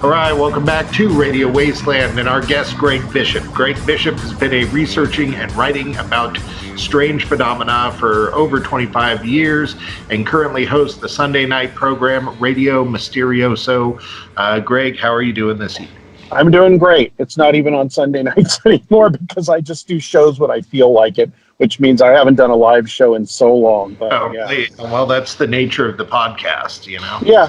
All right, welcome back to Radio Wasteland and our guest, Greg Bishop. Greg Bishop has been researching and writing about strange phenomena for over 25 years and currently hosts the Sunday night program Radio Mysterioso. Greg, how are you doing this evening? I'm doing great. It's not even on Sunday nights anymore because I just do shows when I feel like it, which means I haven't done a live show in so long. But, well, that's the nature of the podcast, you know. Yeah,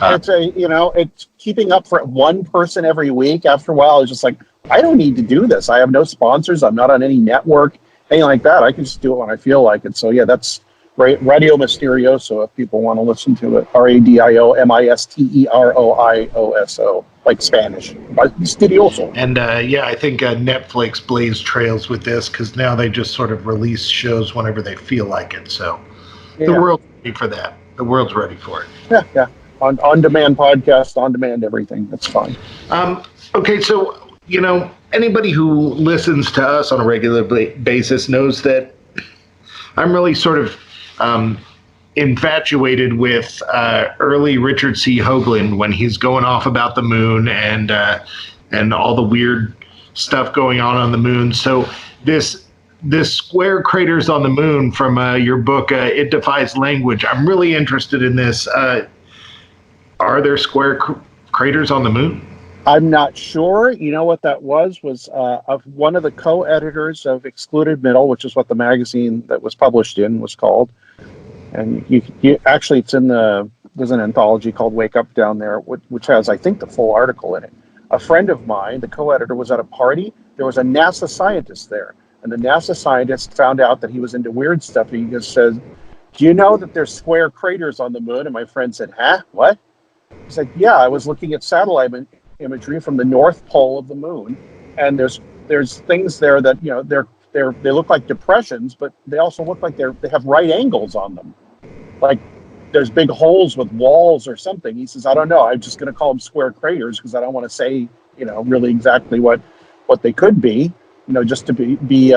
it's keeping up for one person every week. After a while, it's just like, I don't need to do this. I have no sponsors. I'm not on any network, anything like that. I can just do it when I feel like it. So yeah, that's Radio Mysterioso if people want to listen to it. RADIOMISTEROIOSO, like Spanish. Mysterioso. And I think Netflix blazed trails with this because now they just sort of release shows whenever they feel like it. So The world's ready for that. The world's ready for it. Yeah. On-demand podcast, on-demand everything. That's fine. Okay, so, anybody who listens to us on a regular basis knows that I'm really sort of infatuated with early Richard C. Hoagland when he's going off about the moon and all the weird stuff going on the moon. So this square craters on the moon from your book, It Defies Language, I'm really interested in this. Are there square craters on the moon? I'm not sure. You know what that was of one of the co-editors of Excluded Middle, which is what the magazine that was published in was called. And you actually, there's an anthology called Wake Up down there, which has, I think, the full article in it. A friend of mine, the co-editor, was at a party. There was a NASA scientist there. And the NASA scientist found out that he was into weird stuff. He just said, "Do you know that there's square craters on the moon?" And my friend said, "Huh? What?" He's like, "Yeah, I was looking at satellite imagery from the North Pole of the moon, and there's things there that they look like depressions, but they also look like they have right angles on them, like there's big holes with walls or something." He says, "I don't know. I'm just going to call them square craters because I don't want to say really exactly what they could be, just to be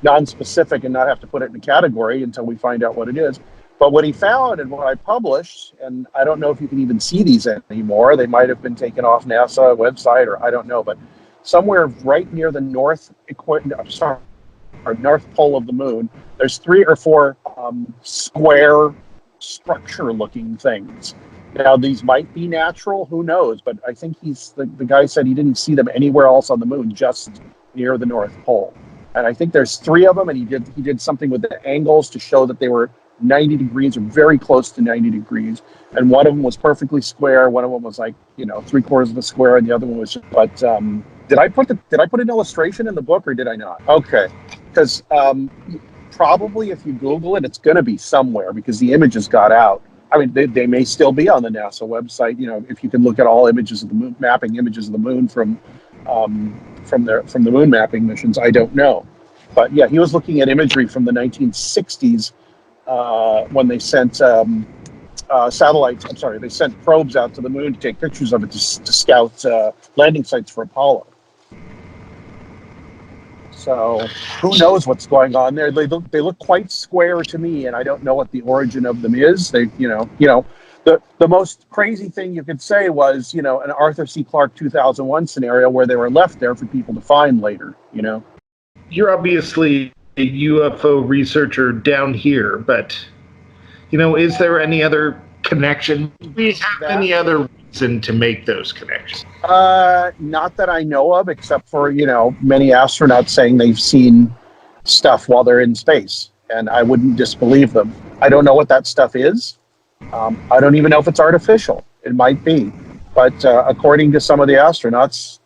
non-specific and not have to put it in a category until we find out what it is." But what he found and what I published, and I don't know if you can even see these anymore, they might have been taken off NASA website or I don't know, but somewhere right near the north pole of the moon, there's 3 or 4 square structure-looking things. Now, these might be natural, who knows? But I think the guy said he didn't see them anywhere else on the moon, just near the North Pole. And I think there's 3 of them, and he did something with the angles to show that they were 90 degrees or very close to 90 degrees. And one of them was perfectly square. One of them was like, 3/4 of a square, and the other one was just, but did I put an illustration in the book or did I not? Okay. Because probably if you Google it, it's going to be somewhere because the images got out. I mean, they may still be on the NASA website. If you can look at all images of the moon, mapping images of the moon from the moon mapping missions, I don't know. But yeah, he was looking at imagery from the 1960s when they sent satellites. I'm sorry, they sent probes out to the moon to take pictures of it to scout landing sites for Apollo. So who knows what's going on there? They look quite square to me, and I don't know what the origin of them is. The most crazy thing you could say was an Arthur C. Clarke 2001 scenario where they were left there for people to find later. You're obviously a UFO researcher down here, but is there any other connection? Do we have any other reason to make those connections? Not that I know of, except for many astronauts saying they've seen stuff while they're in space, and I wouldn't disbelieve them. I don't know what that stuff is. I don't even know if it's artificial. It might be, but according to some of the astronauts,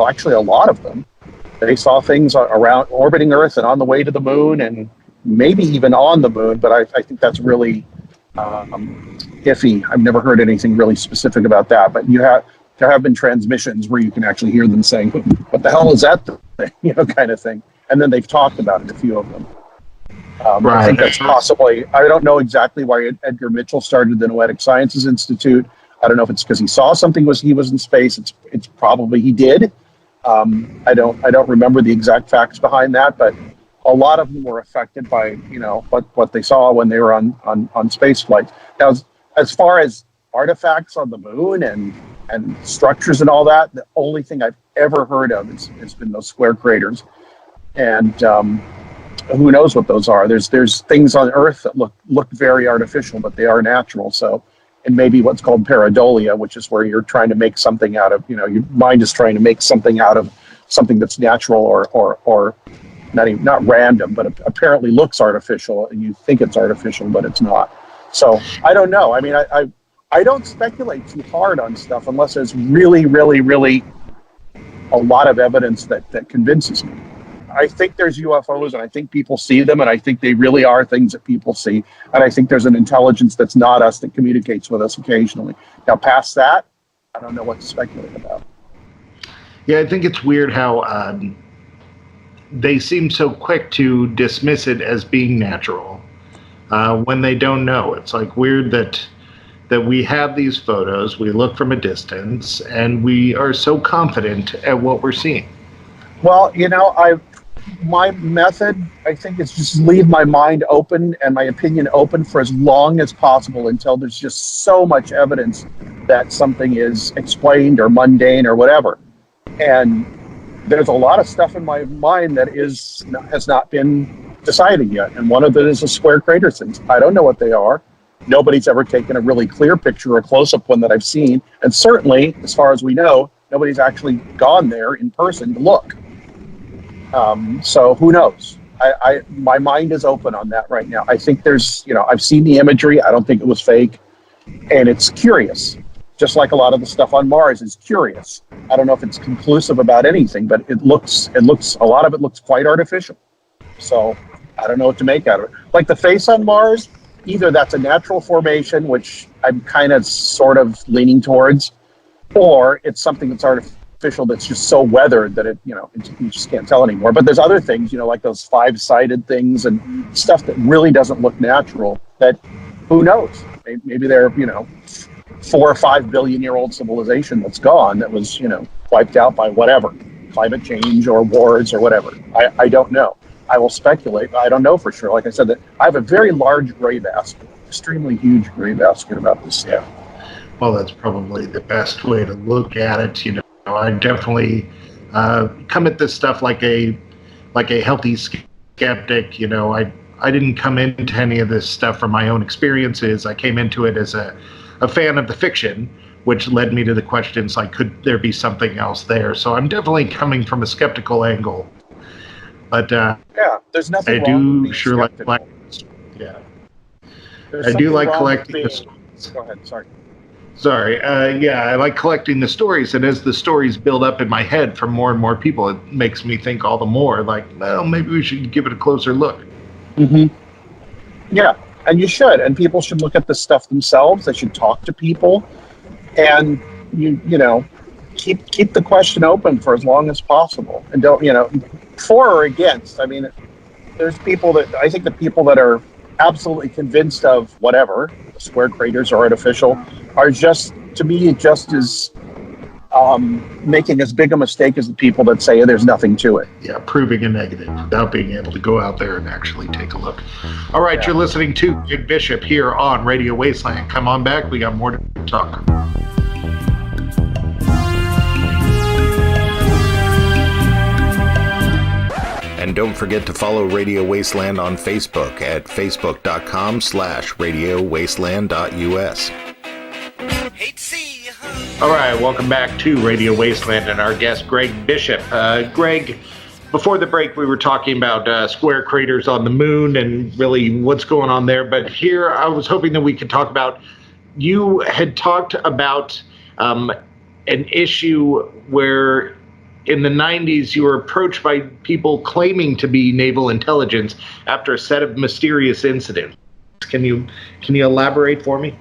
actually a lot of them, they saw things around orbiting Earth and on the way to the moon, and maybe even on the moon. But I think that's really iffy. I've never heard anything really specific about that. But there have been transmissions where you can actually hear them saying, "What the hell is that thing?" Kind of thing. And then they've talked about it, a few of them. Right. I think that's possibly. I don't know exactly why Edgar Mitchell started the Noetic Sciences Institute. I don't know if it's because he saw something he was in space. It's probably he did. I don't remember the exact facts behind that, but a lot of them were affected by what they saw when they were on space flights. Now, as far as artifacts on the moon and and structures and all that. The only thing I've ever heard of has been those square craters, and who knows what those are. There's things on Earth that look very artificial, but they are natural. So, and maybe what's called pareidolia, which is where you're trying to make something out of, your mind is trying to make something out of something that's natural or not random, but apparently looks artificial, and you think it's artificial, but it's not. So I don't know. I mean, I don't speculate too hard on stuff unless there's really, really, really a lot of evidence that convinces me. I think there's UFOs, and I think people see them, and I think they really are things that people see. And I think there's an intelligence that's not us that communicates with us occasionally. Now, past that, I don't know what to speculate about. Yeah, I think it's weird how they seem so quick to dismiss it as being natural when they don't know. It's like weird that we have these photos, we look from a distance, and we are so confident at what we're seeing. Well, my method, I think, is just leave my mind open and my opinion open for as long as possible until there's just so much evidence that something is explained or mundane or whatever. And there's a lot of stuff in my mind that has not been decided yet. And one of it is the square crater things. I don't know what they are. Nobody's ever taken a really clear picture or close-up one that I've seen. And certainly, as far as we know, nobody's actually gone there in person to look. So who knows? My mind is open on that right now. I think there's, I've seen the imagery. I don't think it was fake. And it's curious. Just like a lot of the stuff on Mars is curious. I don't know if it's conclusive about anything, but a lot of it looks quite artificial. So I don't know what to make out of it. Like the face on Mars, either that's a natural formation, which I'm kind of sort of leaning towards, or it's something that's artificial that's just so weathered that you just can't tell anymore. But there's other things, like those 5-sided things and stuff that really doesn't look natural, that who knows? Maybe they're, 4 or 5 billion year old civilization that's gone, that was, wiped out by whatever, climate change or wars or whatever. I don't know. I will speculate, but I don't know for sure. Like I said, that I have a very large gray basket, extremely huge gray basket about this stuff. Well, that's probably the best way to look at it. I definitely come at this stuff like a healthy skeptic. I didn't come into any of this stuff from my own experiences. I came into it as a fan of the fiction, which led me to the questions like, could there be something else there? So I'm definitely coming from a skeptical angle. But there's nothing wrong with being skeptical. I do like collecting the stories. Go ahead, sorry. I like collecting the stories, and as the stories build up in my head from more and more people, it makes me think all the more like, well, maybe we should give it a closer look. Mm-hmm. Yeah, and you should, and people should look at this stuff themselves. They should talk to people, and keep the question open for as long as possible, and don't for or against. I mean, there's people that I think the people that are absolutely convinced of whatever the square craters are artificial are just as making as big a mistake as the people that say there's nothing to it. Yeah, proving a negative without being able to go out there and actually take a look. All right, You're listening to Greg Bishop here on Radio Wasteland. Come on back, we got more to talk. And don't forget to follow Radio Wasteland on Facebook at facebook.com/radiowasteland.us. All right, welcome back to Radio Wasteland and our guest, Greg Bishop. Greg, before the break, we were talking about square craters on the moon and really what's going on there. But here, I was hoping that we could talk about, you had talked about an issue where in the 90s, you were approached by people claiming to be Naval Intelligence after a set of mysterious incidents. Can you elaborate for me?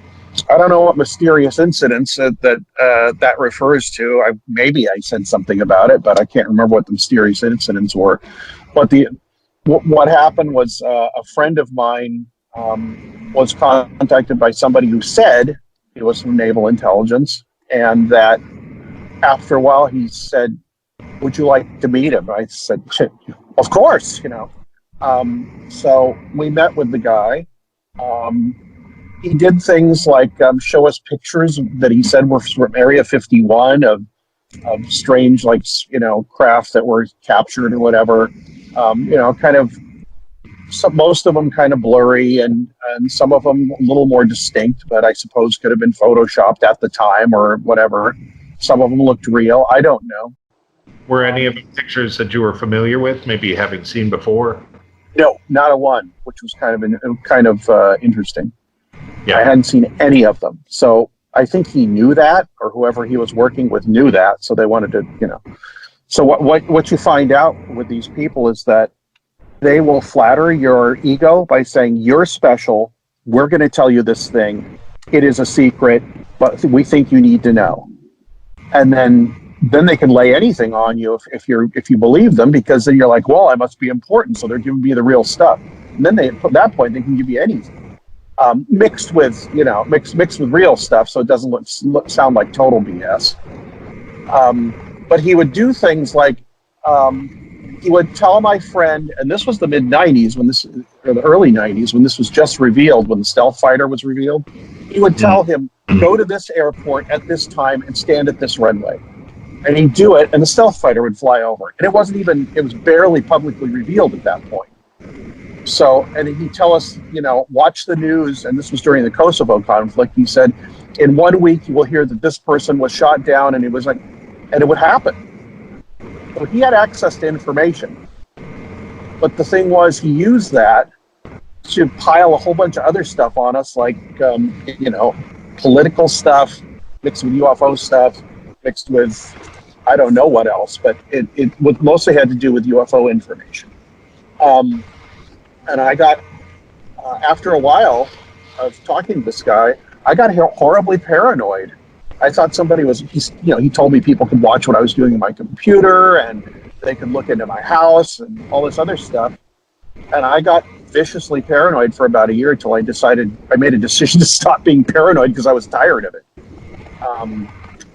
I don't know what mysterious incidents that refers to. Maybe I said something about it, but I can't remember what the mysterious incidents were. But what happened was a friend of mine was contacted by somebody who said he was from Naval Intelligence, and that after a while he said, "Would you like to meet him?" I said, "Of course." So we met with the guy. he did things like show us pictures that he said were from Area 51 of strange, like, craft that were captured or whatever. Kind of, most of them kind of blurry, and some of them a little more distinct, but I suppose could have been photoshopped at the time or whatever. Some of them looked real. I don't know. Were any of the pictures that you were familiar with, maybe having seen before? No, not a one, which was kind of interesting. Yeah. I hadn't seen any of them, so I think he knew that, or whoever he was working with knew that, so they wanted to, So what you find out with these people is that they will flatter your ego by saying, you're special, we're going to tell you this thing, it is a secret, but we think you need to know. And then they can lay anything on you if you believe them, because then you're like, well, I must be important, so they're giving me the real stuff. And then at that point they can give you anything, mixed with real stuff, so it doesn't sound like total BS. But he would do things like he would tell my friend, and this was the mid-90s or the early 90s when this was just revealed, when the stealth fighter was revealed. He would tell him, go to this airport at this time and stand at this runway. And he'd do it, and the stealth fighter would fly over. And it was barely publicly revealed at that point. So, and he'd tell us, watch the news, and this was during the Kosovo conflict. He said, in 1 week you will hear that this person was shot down, and it was like, and it would happen. So he had access to information. But the thing was, he used that to pile a whole bunch of other stuff on us, like, political stuff, mixed with UFO stuff, mixed with, I don't know what else, but it mostly had to do with UFO information. And I got, after a while of talking to this guy, I got horribly paranoid. I thought somebody was, he told me people could watch what I was doing in my computer, and they could look into my house and all this other stuff. And I got viciously paranoid for about a year until I made a decision to stop being paranoid because I was tired of it.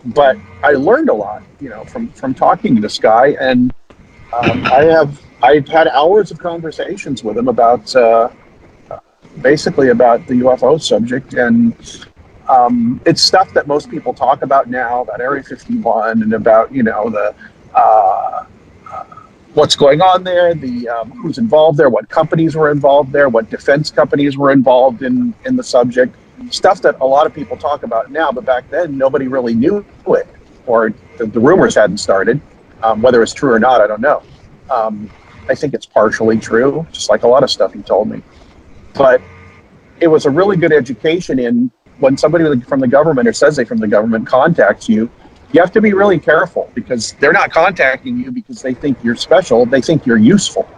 But I learned a lot, from talking to this guy, and I've had hours of conversations with him about basically about the UFO subject, and it's stuff that most people talk about now, about Area 51 and about the what's going on there, the who's involved there, what companies were involved there, what defense companies were involved in the subject. Stuff that a lot of people talk about now, but back then nobody really knew it, or the rumors hadn't started. Whether it's true or not, I don't know. I think it's partially true, just like a lot of stuff he told me. But it was a really good education in when somebody from the government, or says they from the government, contacts you, you have to be really careful, because they're not contacting you because they think you're special. They think you're useful,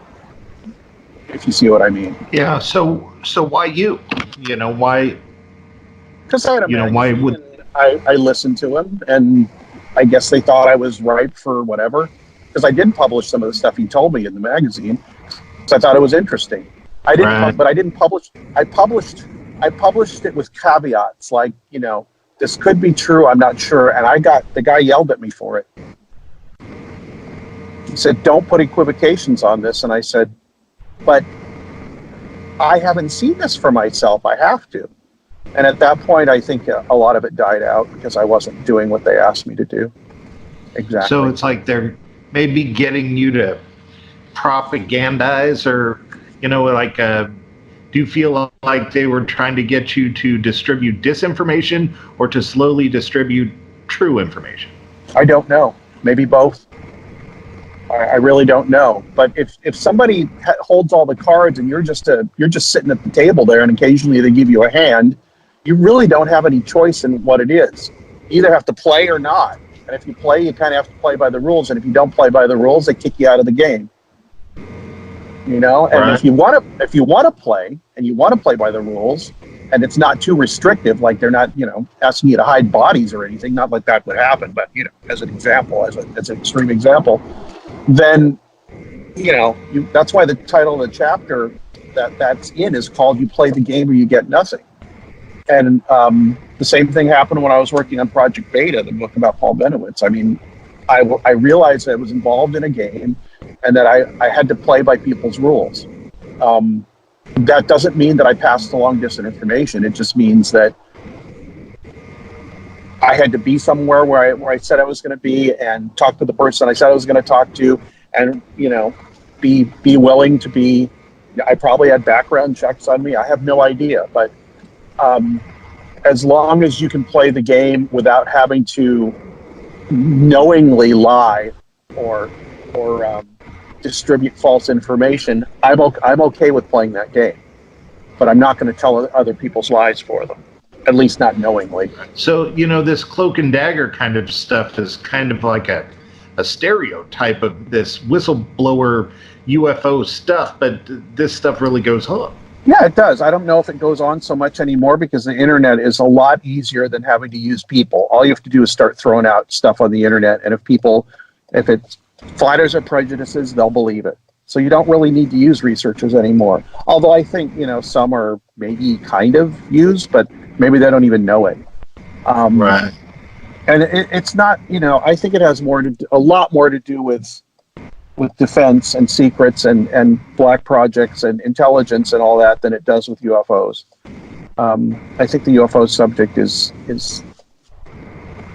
if you see what I mean. Yeah. So why you? Why? Because I had a why would I listened to him, and I guess they thought I was ripe for whatever. Because I did publish some of the stuff he told me in the magazine, so I thought it was interesting. I didn't, right. But I didn't publish. I published it with caveats, like, this could be true, I'm not sure. And the guy yelled at me for it. He said, don't put equivocations on this. And I said, but I haven't seen this for myself. I have to. And at that point, I think a lot of it died out because I wasn't doing what they asked me to do. Exactly. So it's like they're maybe getting you to propagandize, or, do you feel like they were trying to get you to distribute disinformation or to slowly distribute true information? I don't know. Maybe both. I really don't know. But if somebody holds all the cards and you're just sitting at the table there, and occasionally they give you a hand, you really don't have any choice in what it is. You either have to play or not. And if you play, you kind of have to play by the rules. And if you don't play by the rules, they kick you out of the game. And right. if you want to play, and you want to play by the rules, and it's not too restrictive, like they're not, asking you to hide bodies or anything, not like that would happen, but, as an example, as an extreme example, then, that's why the title of the chapter that's in is called "You Play the Game or You Get Nothing." And the same thing happened when I was working on Project Beta, the book about Paul Benowitz. I mean, I realized that I was involved in a game, and that I had to play by people's rules. That doesn't mean that I passed along disinformation. It just means that I had to be somewhere where I said I was going to be and talk to the person I said I was going to talk to, and be willing to be. I probably had background checks on me. I have no idea, but as long as you can play the game without having to knowingly lie or distribute false information, I'm okay with playing that game. But I'm not going to tell other people's lies for them, at least not knowingly. So, this cloak and dagger kind of stuff is kind of like a stereotype of this whistleblower UFO stuff, but this stuff really goes on. Yeah, it does. I don't know if it goes on so much anymore because the internet is a lot easier than having to use people. All you have to do is start throwing out stuff on the internet, and if it flatters their prejudices, they'll believe it. So you don't really need to use researchers anymore. Although I think, some are maybe kind of used, but maybe they don't even know it. Right. And it's not, I think it has a lot more to do with defense and secrets and black projects and intelligence and all that than it does with UFOs. I think the UFO subject is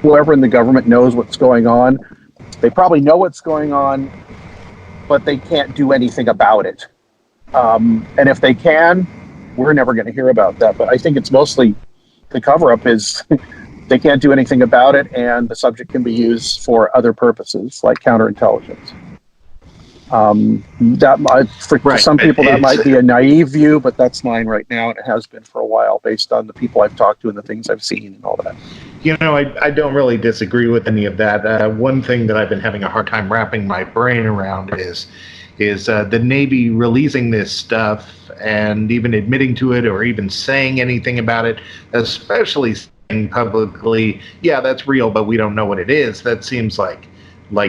whoever in the government knows what's going on. They probably know what's going on, but they can't do anything about it. And if they can, we're never going to hear about that. But I think it's mostly the cover-up is they can't do anything about it, and the subject can be used for other purposes, like counterintelligence. For some people, that might be a naive view, but that's mine right now, and it has been for a while, based on the people I've talked to and the things I've seen and all that. I don't really disagree with any of that. One thing that I've been having a hard time wrapping my brain around is the Navy releasing this stuff and even admitting to it or even saying anything about it, especially saying publicly, yeah, that's real, but we don't know what it is. That seems like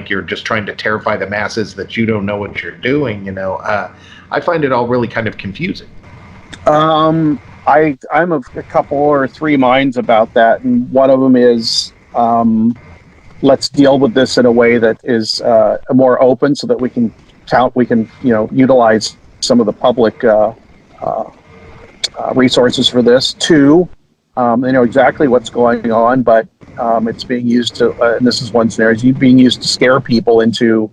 you're just trying to terrify the masses that you don't know what you're doing. I find it all really kind of confusing. I'm of a couple or three minds about that, and one of them is let's deal with this in a way that is more open, so that we can utilize some of the public resources for this. Two, they know exactly what's going on, but it's being used to, and this is one scenario, it's being used to scare people into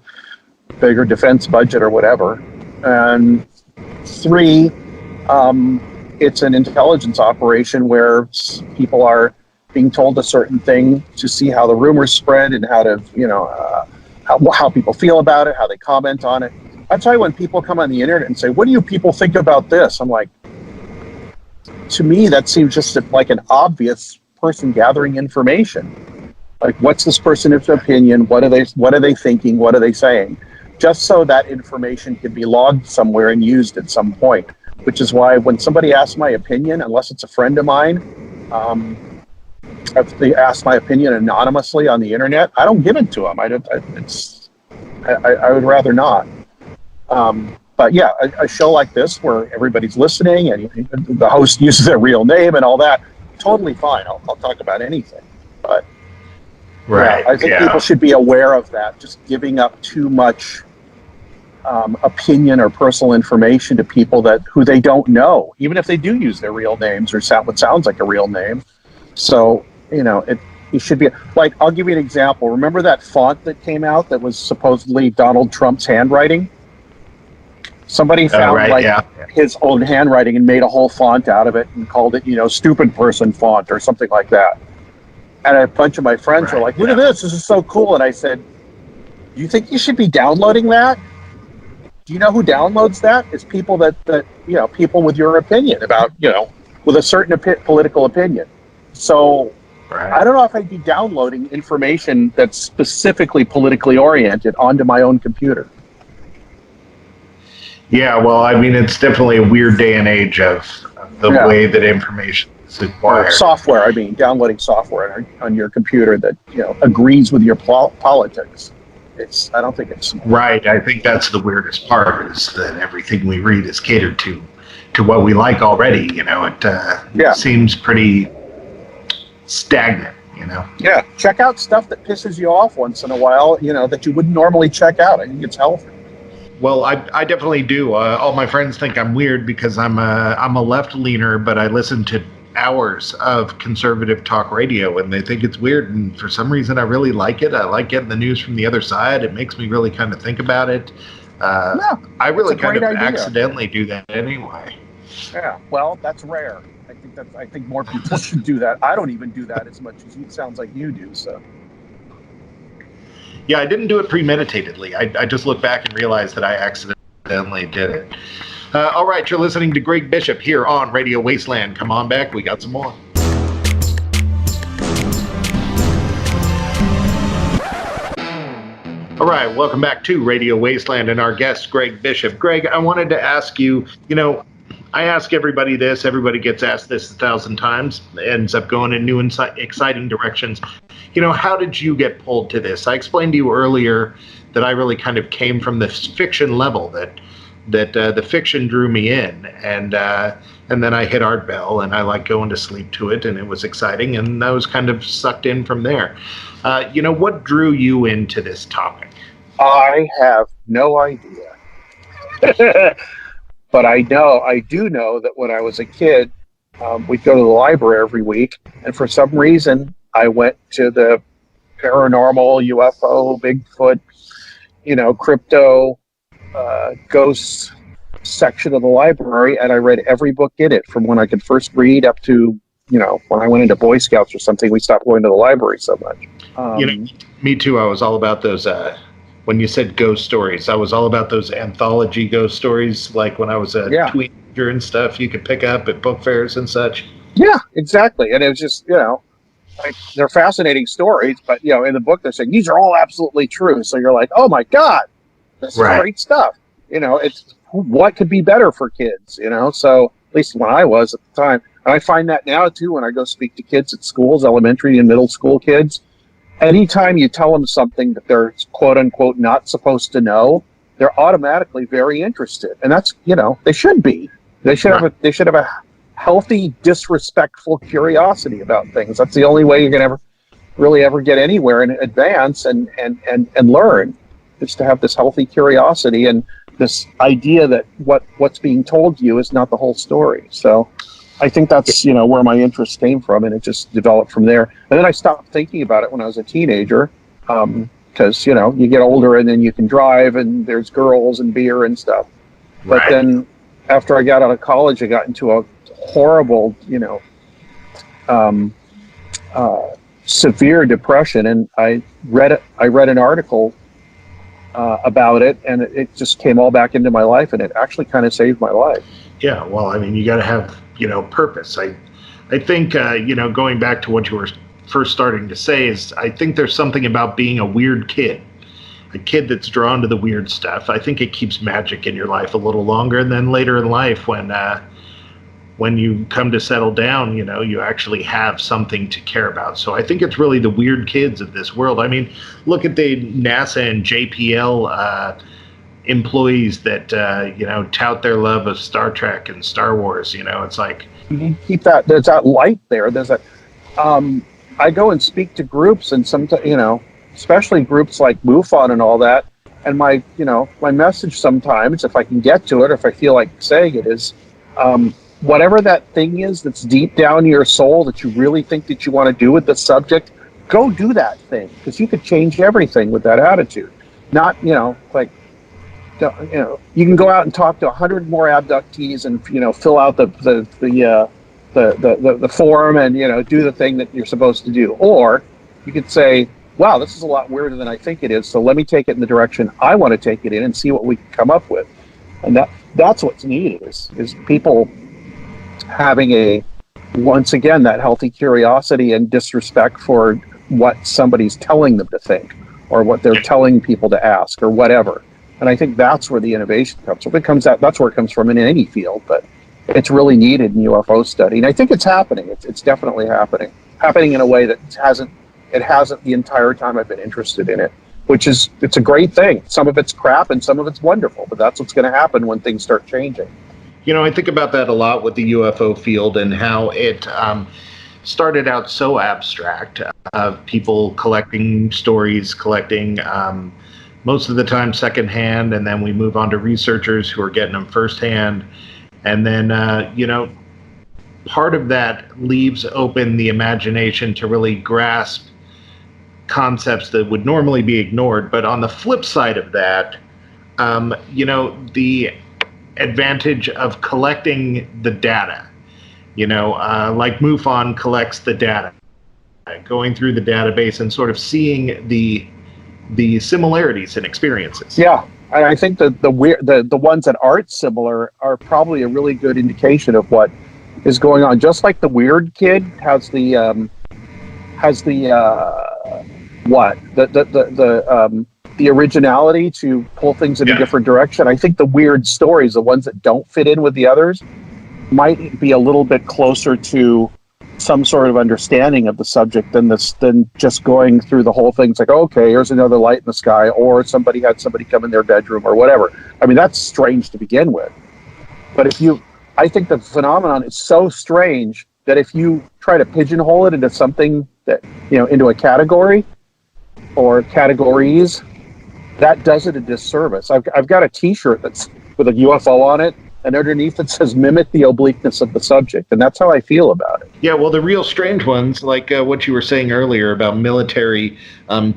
bigger defense budget or whatever. And three, it's an intelligence operation where people are being told a certain thing to see how the rumors spread and how to, how people feel about it, how they comment on it. I tell you, when people come on the internet and say, "What do you people think about this?" I'm like, to me, that seems just like an obvious person gathering information. Like, what's this person's opinion? What are they thinking? What are they saying? Just so that information can be logged somewhere and used at some point. Which is why when somebody asks my opinion, unless it's a friend of mine, if they ask my opinion anonymously on the internet, I don't give it to them. I would rather not. But yeah, a show like this where everybody's listening and the host uses their real name and all that, totally fine. I'll talk about anything. But right, I think people should be aware of that. Just giving up too much opinion or personal information to people who they don't know, even if they do use their real names or what sounds like a real name. So it should be like, I'll give you an example. Remember that font that came out that was supposedly Donald Trump's handwriting? Somebody found his own handwriting and made a whole font out of it and called it, stupid person font or something like that. And a bunch of my friends were like, look at this is so cool. And I said, do you think you should be downloading that? Do you know who downloads that? It's people that people with your opinion about, with a certain political opinion. So I don't know if I'd be downloading information that's specifically politically oriented onto my own computer. Yeah, well, I mean, it's definitely a weird day and age of the way that information is acquired. Software, downloading software on your computer that, agrees with your politics. I don't think it's... Right, I think that's the weirdest part, is that everything we read is catered to what we like already. It seems pretty stagnant, Yeah, check out stuff that pisses you off once in a while, that you wouldn't normally check out. I think it's healthy. Well, I definitely do. All my friends think I'm weird because I'm a left leaner, but I listen to hours of conservative talk radio, and they think it's weird. And for some reason, I really like it. I like getting the news from the other side. It makes me really kind of think about it. Yeah, I really it's a kind of great idea. accidentally do that anyway. Yeah, well, that's rare. I think more people should do that. I don't even do that as much as it sounds like you do. So. Yeah, I didn't do it premeditatedly. I just look back and realize that I accidentally did it. All right, you're listening to Greg Bishop here on Radio Wasteland. Come on back, we got some more. All right, welcome back to Radio Wasteland and our guest, Greg Bishop. Greg, I wanted to ask you, I ask everybody this, everybody gets asked this 1,000 times, ends up going in new and exciting directions. How did you get pulled to this? I explained to you earlier that I really kind of came from the fiction level, that the fiction drew me in, and then I hit Art Bell, and I liked going to sleep to it, and it was exciting, and I was kind of sucked in from there. What drew you into this topic? I have no idea. But I do know that when I was a kid, we'd go to the library every week, and for some reason, I went to the paranormal, UFO, Bigfoot, crypto, ghosts section of the library, and I read every book in it from when I could first read up to, when I went into Boy Scouts or something. We stopped going to the library so much. Me too. I was all about those. When you said ghost stories, I was all about those anthology ghost stories, like when I was a teenager and stuff you could pick up at book fairs and such. Yeah, exactly. And it was just, they're fascinating stories, but, in the book they're saying, these are all absolutely true. So you're like, oh my God, this is great stuff. It's what could be better for kids, so at least when I was at the time. And I find that now too, when I go speak to kids at schools, elementary and middle school kids, anytime you tell them something that they're quote unquote not supposed to know, they're automatically very interested. And that's, they should be. They should have a healthy, disrespectful curiosity about things. That's the only way you're going to ever get anywhere and advance and learn, is to have this healthy curiosity and this idea that what's being told to you is not the whole story. So I think that's, where my interest came from, and it just developed from there. And then I stopped thinking about it when I was a teenager, because, you get older and then you can drive and there's girls and beer and stuff. But then after I got out of college, I got into a horrible, severe depression, and I read an article about it, and it just came all back into my life, and it actually kind of saved my life. Yeah, well, I mean, you got to have, purpose. I think, going back to what you were first starting to say, is I think there's something about being a weird kid, a kid that's drawn to the weird stuff. I think it keeps magic in your life a little longer, and then later in life, when you come to settle down, you actually have something to care about. So I think it's really the weird kids of this world. I mean, look at the NASA and JPL employees that, tout their love of Star Trek and Star Wars. It's like, keep that, there's that light there. There's that, I go and speak to groups, and sometimes, especially groups like MUFON and all that. And my message sometimes, if I can get to it, or if I feel like saying it, is, whatever that thing is that's deep down in your soul that you really think that you want to do with the subject, go do that thing, because you could change everything with that attitude. Not, you can go out and talk to 100 more abductees and, fill out the form and, do the thing that you're supposed to do. Or you could say, wow, this is a lot weirder than I think it is, so let me take it in the direction I want to take it in and see what we can come up with. And that's what's needed, is people having once again, that healthy curiosity and disrespect for what somebody's telling them to think, or what they're telling people to ask, or whatever. And I think that's where the innovation comes from. That's where it comes from in any field, but it's really needed in UFO study. And I think it's happening. It's definitely happening in a way that it hasn't the entire time I've been interested in it, it's a great thing. Some of it's crap and some of it's wonderful, but that's what's going to happen when things start changing. I think about that a lot with the UFO field, and how it started out so abstract, of people collecting stories, collecting most of the time secondhand, and then we move on to researchers who are getting them firsthand. And then, part of that leaves open the imagination to really grasp concepts that would normally be ignored. But on the flip side of that, the advantage of collecting the data, like MUFON collects the data, going through the database and sort of seeing the similarities in experiences. Yeah, and I think that the ones that aren't similar are probably a really good indication of what is going on. Just like the weird kid has the originality to pull things in a different direction. I think the weird stories, the ones that don't fit in with the others, might be a little bit closer to some sort of understanding of the subject than just going through the whole thing. It's like, okay, here's another light in the sky, or somebody had somebody come in their bedroom or whatever. I mean, that's strange to begin with. But I think the phenomenon is so strange that if you try to pigeonhole it into something that, into a category or categories, that does it a disservice. I've got a T-shirt that's with a UFO on it, and underneath it says "mimic the obliqueness of the subject," and that's how I feel about it. Yeah, well, the real strange ones, like what you were saying earlier about military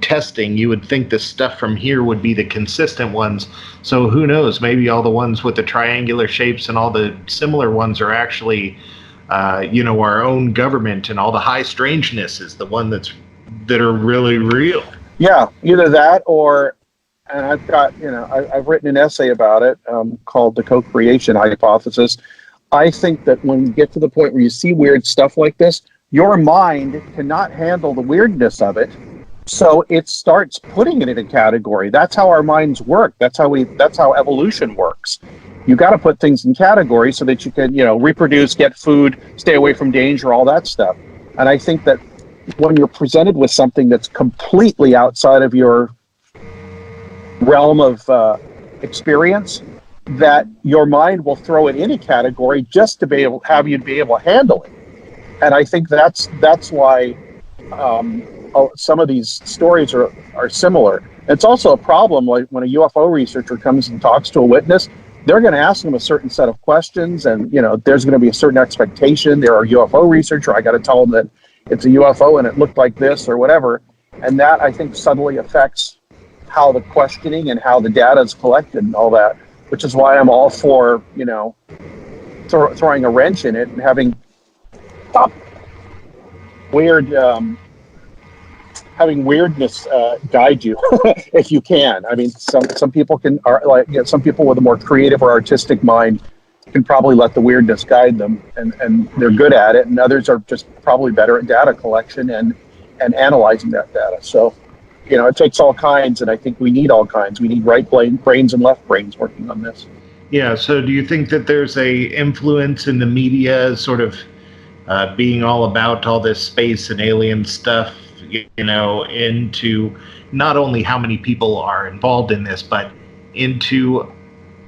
testing, you would think the stuff from here would be the consistent ones. So who knows? Maybe all the ones with the triangular shapes and all the similar ones are actually, our own government, and all the high strangeness is the one that are really real. Yeah, either that or. And I've got, I've written an essay about it called The Co-Creation Hypothesis. I think that when you get to the point where you see weird stuff like this, your mind cannot handle the weirdness of it. So it starts putting it in a category. That's how our minds work. That's how evolution works. You got to put things in categories so that you can, reproduce, get food, stay away from danger, all that stuff. And I think that when you're presented with something that's completely outside of your realm of experience, that your mind will throw it in a category just to be able to handle it. And I think that's why some of these stories are similar. It's also a problem, like when a UFO researcher comes and talks to a witness, they're going to ask them a certain set of questions, and there's going to be a certain expectation. They're a UFO researcher. I got to tell them that it's a UFO and it looked like this or whatever, and that I think subtly affects how the questioning and how the data is collected and all that, which is why I'm all for, throwing a wrench in it and having weirdness guide you if you can. I mean, some people some people with a more creative or artistic mind can probably let the weirdness guide them, and they're good at it, and others are just probably better at data collection and analyzing that data. So, it takes all kinds, and I think we need all kinds. We need right brains and left brains working on this. Yeah, so do you think that there's a influence in the media sort of being all about all this space and alien stuff, into not only how many people are involved in this, but into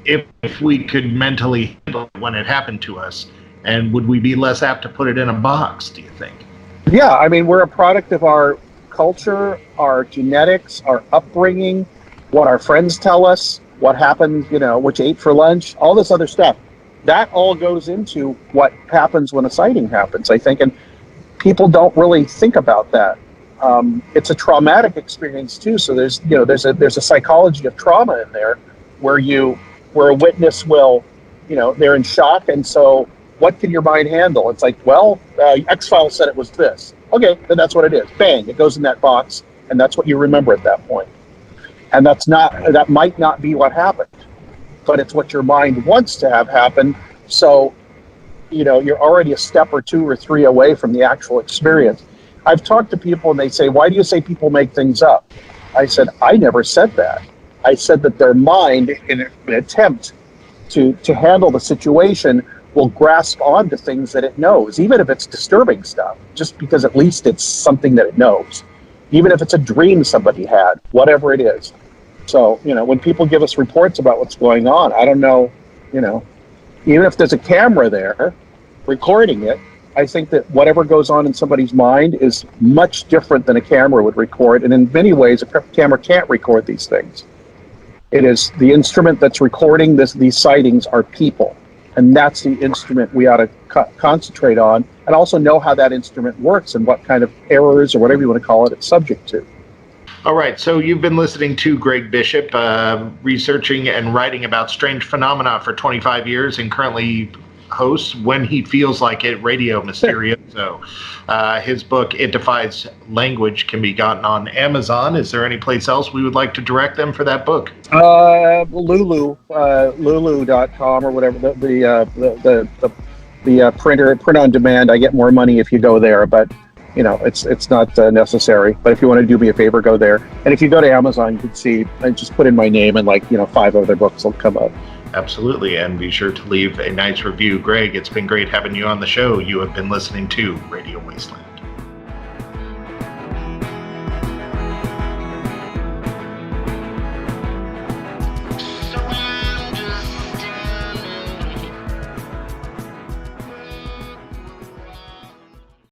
if we could mentally handle it when it happened to us, and would we be less apt to put it in a box, do you think? Yeah, I mean, we're a product of our culture, our genetics, our upbringing, what our friends tell us, what happened, what you ate for lunch, all this other stuff. That all goes into what happens when a sighting happens, I think, and people don't really think about that. It's a traumatic experience too, so there's a psychology of trauma in there where a witness will, they're in shock, and so what can your mind handle? It's like, well, X-Files said it was this. Okay, then that's what it is. Bang, it goes in that box, and that's what you remember at that point. And that might not be what happened, but it's what your mind wants to have happen. So, you're already a step or two or three away from the actual experience. I've talked to people, and they say, why do you say people make things up? I said, I never said that. I said that their mind, in an attempt to handle the situation, will grasp onto things that it knows, even if it's disturbing stuff, just because at least it's something that it knows. Even if it's a dream somebody had, whatever it is. So, when people give us reports about what's going on, I don't know, even if there's a camera there recording it, I think that whatever goes on in somebody's mind is much different than a camera would record. And in many ways, a camera can't record these things. It is the instrument that's recording these sightings are people. And that's the instrument we ought to concentrate on, and also know how that instrument works and what kind of errors or whatever you want to call it it's subject to. All right, so you've been listening to Greg Bishop, researching and writing about strange phenomena for 25 years, and currently hosts When He Feels Like It, Radio Mysterioso. His book, It Defies Language, can be gotten on Amazon. Is there any place else we would like to direct them for that book? Lulu.com or whatever, the printer, print on demand. I get more money if you go there, but it's not necessary. But if you want to do me a favor, go there. And if you go to Amazon, you can see, I just put in my name and 5 other books will come up. Absolutely, and be sure to leave a nice review. Greg, it's been great having you on the show. You have been listening to Radio Wasteland.